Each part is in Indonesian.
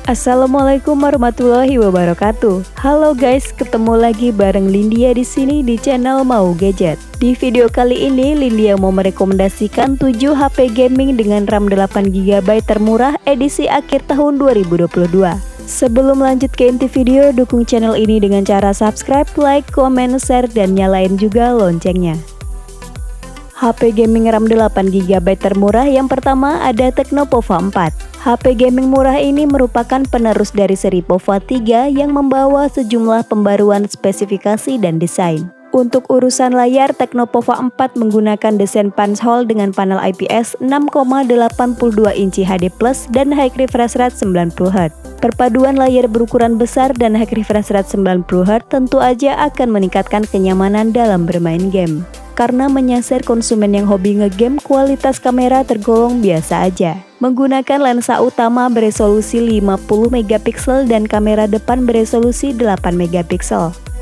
Assalamualaikum warahmatullahi wabarakatuh. Halo guys, ketemu lagi bareng Lindia di sini di channel Mau Gadget. Di video kali ini Lindia mau merekomendasikan 7 HP gaming dengan RAM 8GB termurah edisi akhir tahun 2022. Sebelum lanjut ke inti video, dukung channel ini dengan cara subscribe, like, komen, share, dan nyalain juga loncengnya. HP gaming RAM 8GB termurah yang pertama ada Tecno Pova 4. HP gaming murah ini merupakan penerus dari seri Pova 3 yang membawa sejumlah pembaruan spesifikasi dan desain. Untuk urusan layar, Tecno Pova 4 menggunakan desain punch hole dengan panel IPS 6,82 inci HD+ dan high refresh rate 90Hz. Perpaduan layar berukuran besar dan high refresh rate 90Hz tentu aja akan meningkatkan kenyamanan dalam bermain game. Karena menyasar konsumen yang hobi ngegame, kualitas kamera tergolong biasa aja. Menggunakan lensa utama beresolusi 50MP dan kamera depan beresolusi 8MP.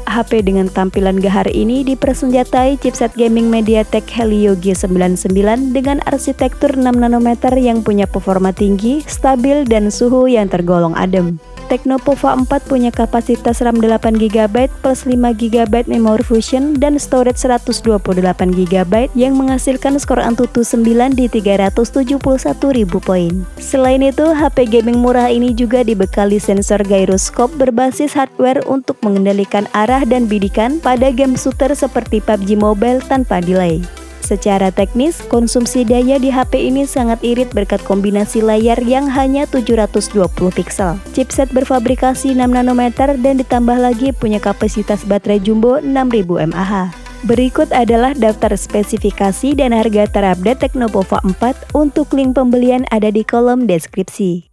HP dengan tampilan gahar ini dipersenjatai chipset gaming MediaTek Helio G99 dengan arsitektur 6nm yang punya performa tinggi, stabil, dan suhu yang tergolong adem. Tecno Pova 4 punya kapasitas RAM 8GB plus 5GB memori fusion dan storage 128GB yang menghasilkan skor Antutu 9 di 371.000 poin. Selain itu, HP gaming murah ini juga dibekali sensor gyroscope berbasis hardware untuk mengendalikan arah dan bidikan pada game shooter seperti PUBG Mobile tanpa delay. Secara teknis, konsumsi daya di HP ini sangat irit berkat kombinasi layar yang hanya 720 piksel. Chipset berfabrikasi 6nm dan ditambah lagi punya kapasitas baterai jumbo 6000 mAh. Berikut adalah daftar spesifikasi dan harga terupdate Tecno Pova 4. Untuk link pembelian ada di kolom deskripsi.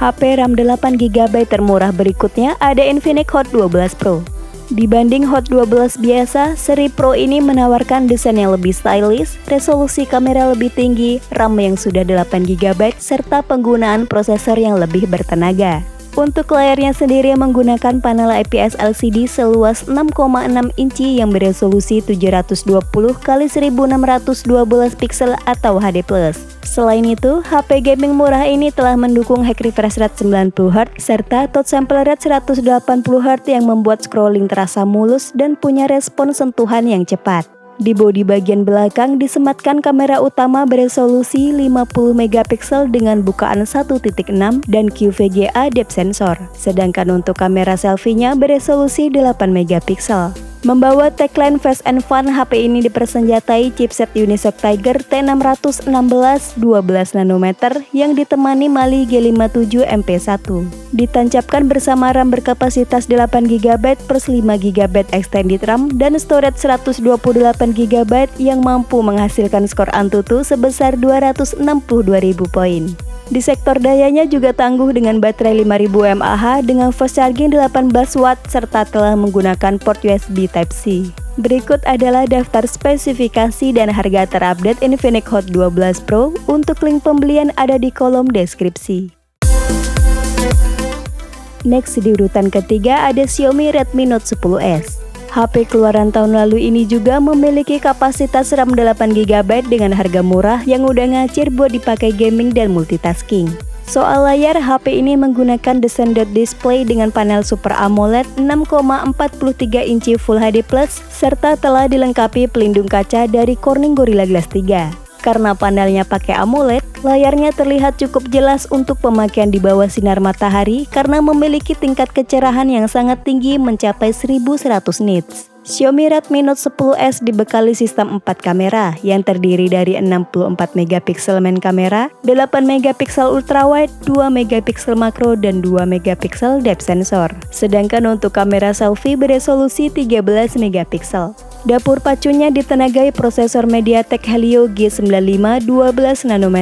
HP RAM 8GB termurah berikutnya ada Infinix Hot 12 Pro. Dibanding Hot 12 biasa, seri Pro ini menawarkan desain yang lebih stylish, resolusi kamera lebih tinggi, RAM yang sudah 8GB, serta penggunaan prosesor yang lebih bertenaga. Untuk layarnya sendiri menggunakan panel IPS LCD seluas 6,6 inci yang beresolusi 720x1612 piksel atau HD+. Selain itu, HP gaming murah ini telah mendukung high refresh rate 90Hz serta touch sample rate 180Hz yang membuat scrolling terasa mulus dan punya respon sentuhan yang cepat. Di bodi bagian belakang disematkan kamera utama beresolusi 50MP dengan bukaan 1.6 dan QVGA depth sensor. Sedangkan untuk kamera selfie-nya beresolusi 8MP. Membawa tagline Fast and Fun, HP ini dipersenjatai chipset Unisoc Tiger T616 12nm yang ditemani Mali G57 MP1. Ditancapkan bersama RAM berkapasitas 8GB plus 5GB extended RAM dan storage 128GB yang mampu menghasilkan skor Antutu sebesar 262.000 poin. Di sektor dayanya juga tangguh dengan baterai 5000 mAh dengan fast charging 18W serta telah menggunakan port USB Type-C. Berikut adalah daftar spesifikasi dan harga terupdate Infinix Hot 12 Pro. Untuk link pembelian ada di kolom deskripsi. Next, di urutan ketiga ada Xiaomi Redmi Note 10s. HP keluaran tahun lalu ini juga memiliki kapasitas RAM 8GB dengan harga murah yang udah ngacir buat dipakai gaming dan multitasking. Soal layar, HP ini menggunakan desain dot display dengan panel Super AMOLED 6,43 inci Full HD+, serta telah dilengkapi pelindung kaca dari Corning Gorilla Glass 3. Karena panelnya pakai AMOLED, layarnya terlihat cukup jelas untuk pemakaian di bawah sinar matahari karena memiliki tingkat kecerahan yang sangat tinggi mencapai 1100 nits. Xiaomi Redmi Note 10s dibekali sistem 4 kamera yang terdiri dari 64MP main kamera, 8MP ultrawide, 2MP makro, dan 2MP depth sensor. Sedangkan untuk kamera selfie beresolusi 13MP. Dapur pacunya ditenagai prosesor MediaTek Helio G95 12nm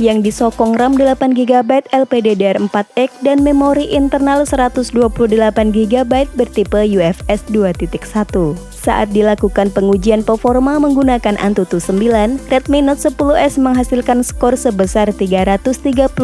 yang disokong RAM 8GB LPDDR4X dan memori internal 128GB bertipe UFS 2.1. Saat dilakukan pengujian performa menggunakan Antutu 9, Redmi Note 10S menghasilkan skor sebesar 332.000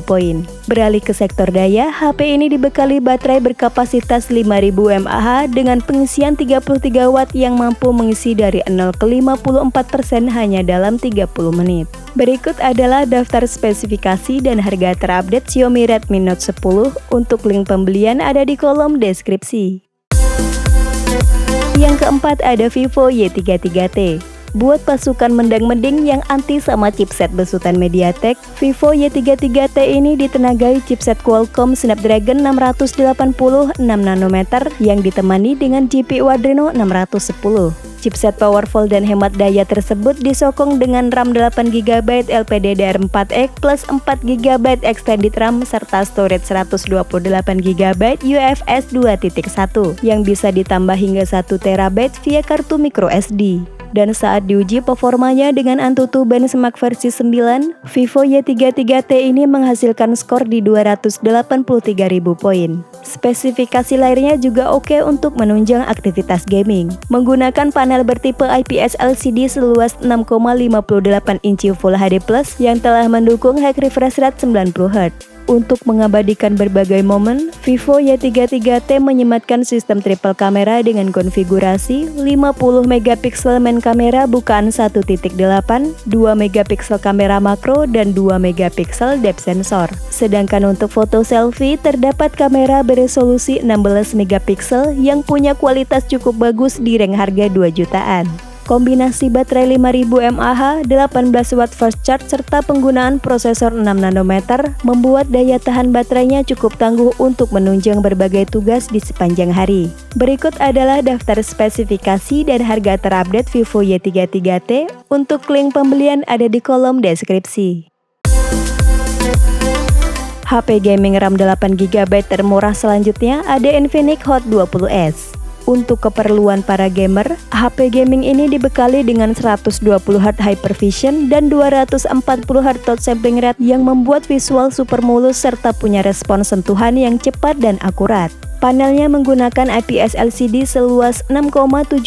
poin. Beralih ke sektor daya, HP ini dibekali baterai berkapasitas 5000 mAh dengan pengisian 33 Watt yang mampu mengisi dari 0 ke 54% hanya dalam 30 menit. Berikut adalah daftar spesifikasi dan harga terupdate Xiaomi Redmi Note 10. Untuk link pembelian ada di kolom deskripsi. Yang keempat ada Vivo Y33T. Buat pasukan mendang-mending yang anti sama chipset besutan MediaTek, Vivo Y33T ini ditenagai chipset Qualcomm Snapdragon 680 6nm yang ditemani dengan GPU Adreno 610. Chipset powerful dan hemat daya tersebut disokong dengan RAM 8GB LPDDR4X plus 4GB extended RAM serta storage 128GB UFS 2.1 yang bisa ditambah hingga 1TB via kartu microSD. Dan saat diuji performanya dengan Antutu Benchmark versi 9, Vivo Y33T ini menghasilkan skor di 283.000 poin. Spesifikasi layarnya juga oke untuk menunjang aktivitas gaming. Menggunakan panel bertipe IPS LCD seluas 6,58 inci Full HD Plus yang telah mendukung high refresh rate 90Hz. Untuk mengabadikan berbagai momen, Vivo Y33T menyematkan sistem triple kamera dengan konfigurasi 50MP main kamera bukaan 1.8, 2MP kamera makro, dan 2MP depth sensor. Sedangkan untuk foto selfie, terdapat kamera beresolusi 16MP yang punya kualitas cukup bagus di rank harga 2 jutaan. Kombinasi baterai 5000 mAh, 18 Watt fast charge, serta penggunaan prosesor 6nm membuat daya tahan baterainya cukup tangguh untuk menunjang berbagai tugas di sepanjang hari. Berikut adalah daftar spesifikasi dan harga terupdate Vivo Y33T. Untuk link pembelian ada di kolom deskripsi. HP gaming RAM 8GB termurah selanjutnya ada Infinix Hot 20S. Untuk keperluan para gamer, HP gaming ini dibekali dengan 120Hz Hypervision dan 240Hz touch sampling rate yang membuat visual super mulus serta punya respons sentuhan yang cepat dan akurat. Panelnya menggunakan IPS LCD seluas 6,78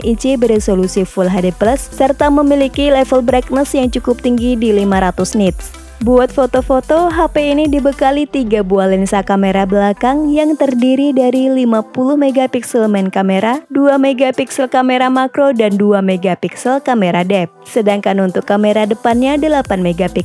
inci beresolusi Full HD Plus serta memiliki level brightness yang cukup tinggi di 500 nits. Buat foto-foto, HP ini dibekali 3 buah lensa kamera belakang yang terdiri dari 50MP main kamera, 2MP kamera makro, dan 2MP kamera depth. Sedangkan untuk kamera depannya 8MP.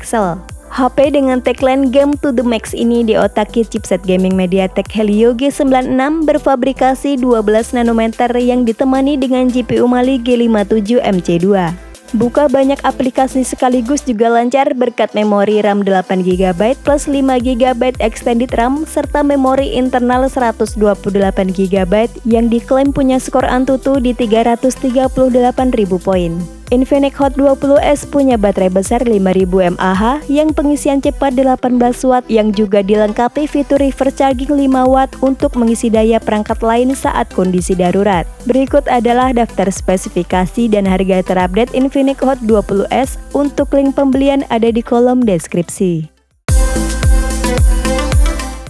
HP dengan tagline Game to the Max ini diotaki chipset gaming MediaTek Helio G96 berfabrikasi 12nm yang ditemani dengan GPU Mali G57 MC2. Buka banyak aplikasi sekaligus juga lancar berkat memori RAM 8GB plus 5GB extended RAM serta memori internal 128GB yang diklaim punya skor Antutu di 338.000 poin. Infinix Hot 20S punya baterai besar 5000 mAh yang pengisian cepat 18 Watt yang juga dilengkapi fitur reverse charging 5 Watt untuk mengisi daya perangkat lain saat kondisi darurat. Berikut adalah daftar spesifikasi dan harga terupdate Infinix Hot 20S. Untuk link pembelian ada di kolom deskripsi.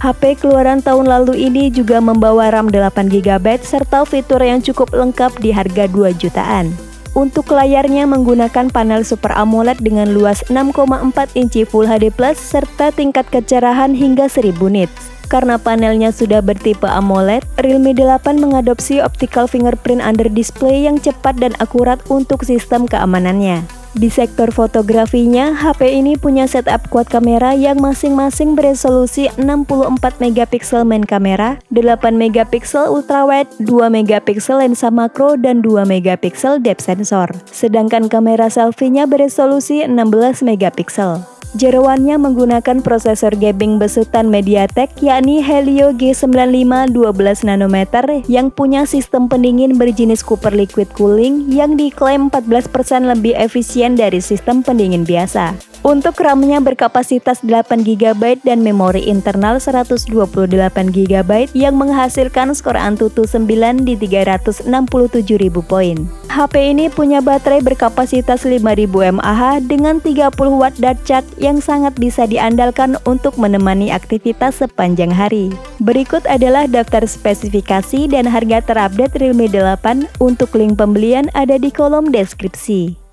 HP keluaran tahun lalu ini juga membawa RAM 8GB serta fitur yang cukup lengkap di harga 2 jutaan. Untuk layarnya menggunakan panel Super AMOLED dengan luas 6,4 inci Full HD Plus serta tingkat kecerahan hingga 1000 nits. Karena panelnya sudah bertipe AMOLED, Realme 8 mengadopsi optical fingerprint under display yang cepat dan akurat untuk sistem keamanannya. Di sektor fotografinya, HP ini punya setup quad kamera yang masing-masing beresolusi 64MP main kamera, 8MP ultrawide, 2MP lensa makro, dan 2MP depth sensor. Sedangkan kamera selfie-nya beresolusi 16MP. Jeroannya menggunakan prosesor gaming besutan MediaTek yakni Helio G95 12nm yang punya sistem pendingin berjenis Cooper Liquid Cooling yang diklaim 14% lebih efisien dari sistem pendingin biasa. Untuk RAM-nya berkapasitas 8GB dan memori internal 128GB yang menghasilkan skor Antutu 9 di 367.000 poin. HP ini punya baterai berkapasitas 5000 mAh dengan 30 watt dart charge yang sangat bisa diandalkan untuk menemani aktivitas sepanjang hari. Berikut adalah daftar spesifikasi dan harga terupdate Realme 8. Untuk link pembelian ada di kolom deskripsi.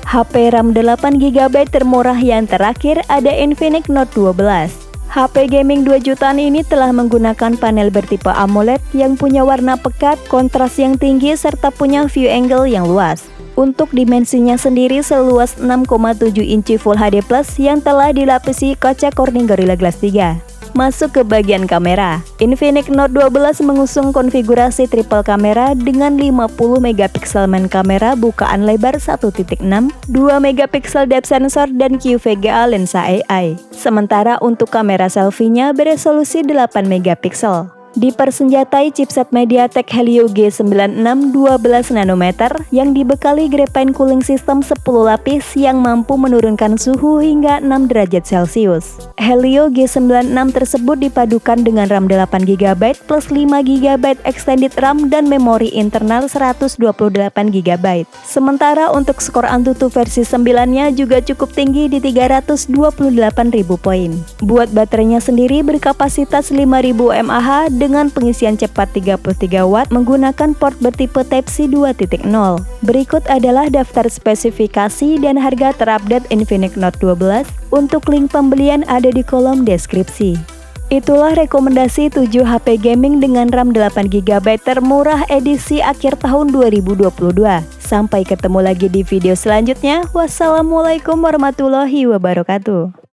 HP RAM 8GB termurah yang terakhir ada Infinix Note 12. HP gaming 2 jutaan ini telah menggunakan panel bertipe AMOLED yang punya warna pekat, kontras yang tinggi, serta punya view angle yang luas. Untuk dimensinya sendiri seluas 6,7 inci Full HD Plus yang telah dilapisi kaca Corning Gorilla Glass 3. Masuk ke bagian kamera. Infinix Note 12 mengusung konfigurasi triple kamera dengan 50 megapiksel main kamera bukaan lebar 1.6, 2 megapiksel depth sensor dan QVGA lensa AI. Sementara untuk kamera selfie-nya beresolusi 8 megapiksel. Dipersenjatai chipset MediaTek Helio G96 12 nanometer yang dibekali Graphene Cooling System 10 lapis yang mampu menurunkan suhu hingga 6 derajat Celcius. Helio G96 tersebut dipadukan dengan RAM 8GB plus 5GB extended RAM dan memori internal 128GB. Sementara untuk skor Antutu versi 9-nya juga cukup tinggi di 328.000 poin. Buat baterainya sendiri berkapasitas 5000 mAh dengan pengisian cepat 33 watt menggunakan port bertipe Type-C 2.0. Berikut adalah daftar spesifikasi dan harga terupdate Infinix Note 12. Untuk link pembelian ada di kolom deskripsi. Itulah rekomendasi 7 HP gaming dengan RAM 8GB termurah edisi akhir tahun 2022. Sampai ketemu lagi di video selanjutnya. Wassalamualaikum warahmatullahi wabarakatuh.